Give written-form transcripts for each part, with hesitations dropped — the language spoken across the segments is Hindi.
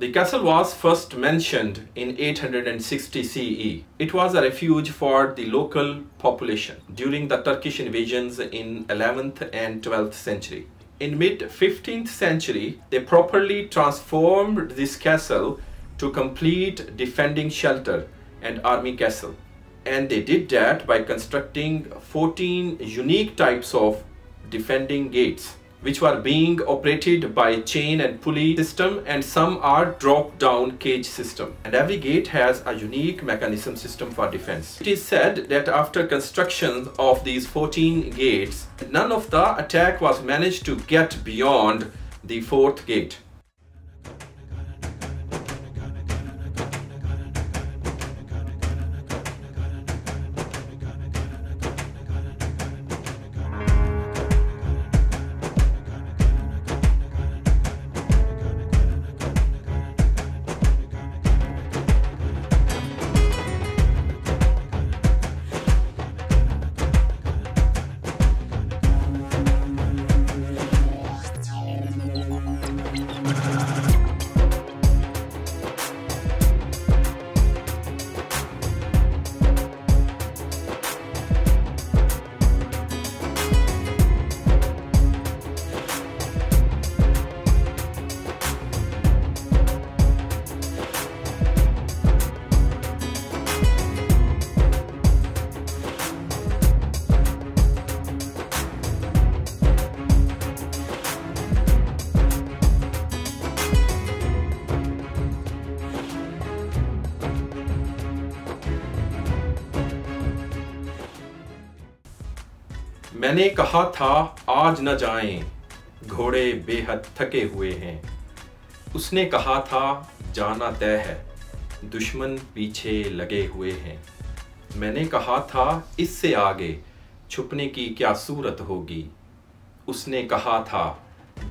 The castle was first mentioned in 860 CE. It was a refuge for the local population during the Turkish invasions in 11th and 12th century. In mid-15th century, they properly transformed this castle to complete defending shelter and army castle. And they did that by constructing 14 unique types of defending gates, which were being operated by chain and pulley system, and some are drop-down cage system. And every gate has a unique mechanism system for defense. It is said that after construction of these 14 gates, none of the attack was managed to get beyond the 4th gate. मैंने कहा था आज न जाएं, घोड़े बेहद थके हुए हैं। उसने कहा था जाना तय है, दुश्मन पीछे लगे हुए हैं। मैंने कहा था इससे आगे छुपने की क्या सूरत होगी। उसने कहा था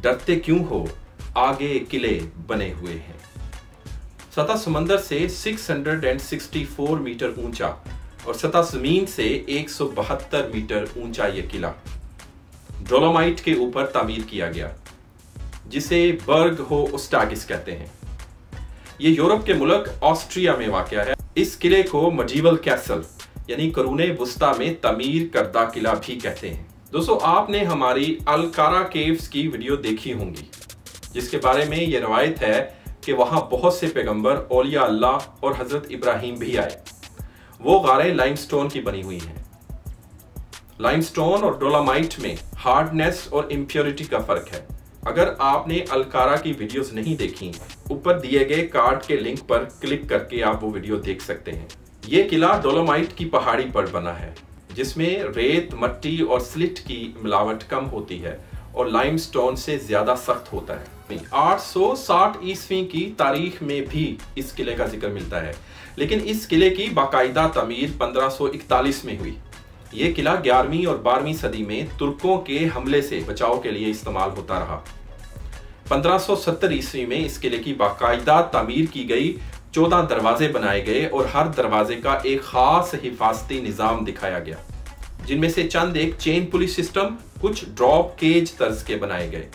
डरते क्यों हो, आगे किले बने हुए हैं। सतह समंदर से 664 मीटर ऊंचा और सतह जमीन से 172 मीटर ऊंचा यह किला डोलोमाइट के ऊपर तामीर किया गया, जिसे बर्ग हो ओस्टागिस कहते हैं। ये यूरोप के मुल्क ऑस्ट्रिया में वाक़या है। इस किले को मडीवल कैसल यानी करूने वुस्ता में तामीर करदा किला भी कहते हैं। दोस्तों, आपने हमारी अलकारा केव्स की वीडियो देखी होंगी, जिसके बारे में ये रवायत है कि वहां बहुत से पैगंबर, औलिया अल्लाह और हजरत इब्राहिम भी आए। वो गारें लाइमस्टोन की बनी हुई हैं। लाइमस्टोन और डोलोमाइट में हार्डनेस और इम्प्योरिटी का फर्क है। अगर आपने अलकारा की वीडियोस नहीं देखी, ऊपर दिए गए कार्ड के लिंक पर क्लिक करके आप वो वीडियो देख सकते हैं। ये किला डोलोमाइट की पहाड़ी पर बना है, जिसमें रेत, मट्टी और स्लिट की मिलावट कम होती है और लाइमस्टोन से ज्यादा सख्त होता है। 860 ईस्वी की तारीख में भी इस किले का जिक्र मिलता है, लेकिन इस किले की बाकायदा तमीर 1541 में हुई। ये किला 11वीं और 12वीं सदी में तुर्कों के हमले से बचाव के लिए इस्तेमाल होता रहा। 1570 ईस्वी में इस किले की बाकायदा तामीर की गई, 14 दरवाजे बनाए गए और हर दरवाजे का एक खास हिफाजती निजाम दिखाया गया, जिनमें से चंद एक चेन पुलिस सिस्टम, कुछ ड्रॉप केज तर्ज के बनाए गए।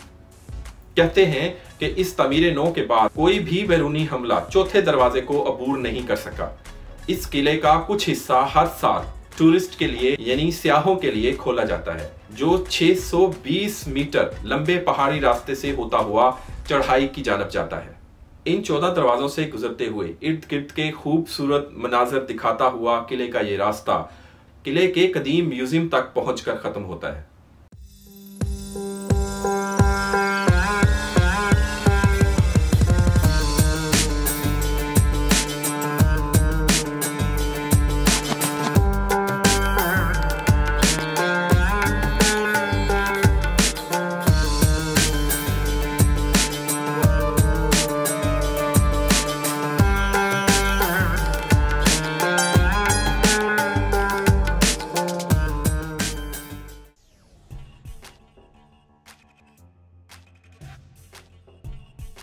कहते हैं कि इस तामीर नौ के बाद कोई भी बैरूनी हमला चौथे दरवाजे को अबूर नहीं कर सका। इस किले का कुछ हिस्सा हर साल टूरिस्ट के लिए यानी सियाहों के लिए खोला जाता है, जो 620 मीटर लंबे पहाड़ी रास्ते से होता हुआ चढ़ाई की जानब जाता है। इन 14 दरवाजों से गुजरते हुए इर्द गिर्द के खूबसूरत मनाजर दिखाता हुआ किले का ये रास्ता किले के कदीम म्यूजियम तक पहुंचकर खत्म होता है।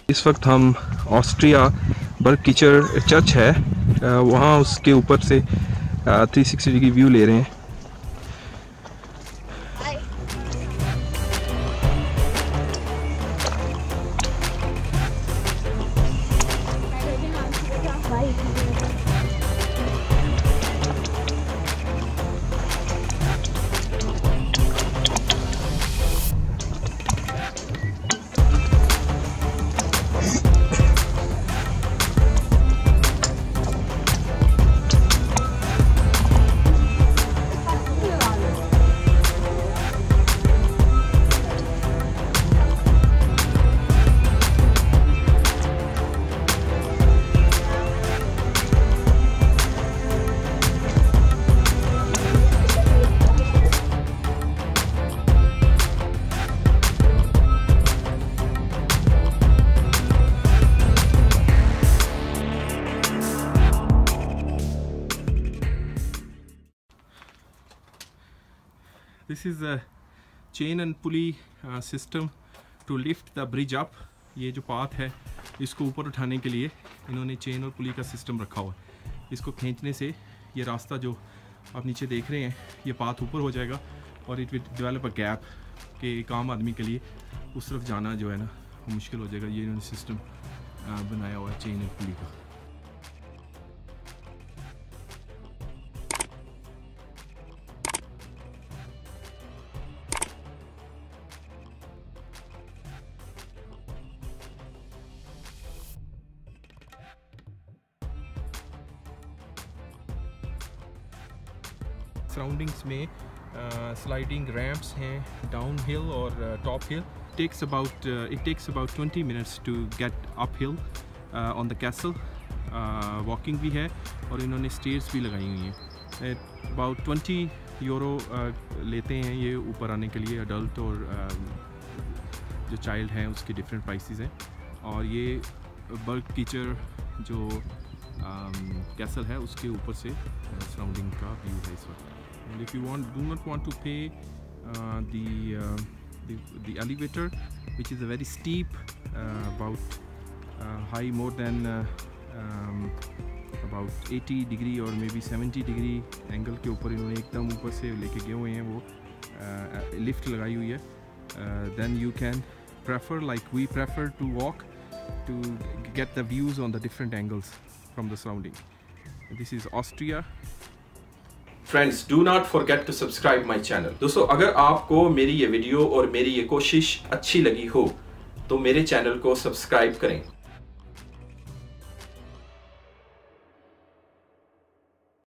इस वक्त हम ऑस्ट्रिया बर्ग की चर्च है, वहाँ उसके ऊपर से 360 डिग्री व्यू ले रहे हैं। This is a chain and pulley system to lift the bridge up. ये जो पाथ है इसको ऊपर उठाने के लिए इन्होंने चेन और पुली का सिस्टम रखा हुआ है। इसको खींचने से ये रास्ता जो आप नीचे देख रहे हैं ये पाथ ऊपर हो जाएगा और it will develop a gap कि एक आम आदमी के लिए उस तरफ जाना जो है ना वो मुश्किल हो जाएगा। ये इन्होंने सिस्टम बनाया हुआ है चेन और पुली का। सराउंडिंग्स में स्लाइडिंग रैम्प्स हैं डाउन हिल और top hill. It takes about 20 minutes to get up hill on the castle. Walking भी है और इन्होंने स्टेयर्स भी लगाई हुई हैं। अबाउट 20 यूरो लेते हैं ये ऊपर आने के लिए। अडल्ट और जो चाइल्ड हैं उसके डिफरेंट प्राइसेस हैं। और ये बर्ग कीचर जो कैसल है उसके ऊपर से सराउंडिंग का व्यू है इस वक्त। And if you do not want to pay the elevator, which is a very steep, about high more than about 80 degree or maybe 70 degree angle के ऊपर इन्होंने एकदम ऊपर से लेके गए हुए हैं वो लिफ्ट लगाई हुई है। Then you can prefer, like we prefer, to walk to get the views on the different angles from the surrounding. This is Austria. Friends, do not forget to subscribe my channel. दोस्तों, अगर आपको मेरी ये वीडियो और मेरी ये कोशिश अच्छी लगी हो तो मेरे चैनल को सब्सक्राइब करें।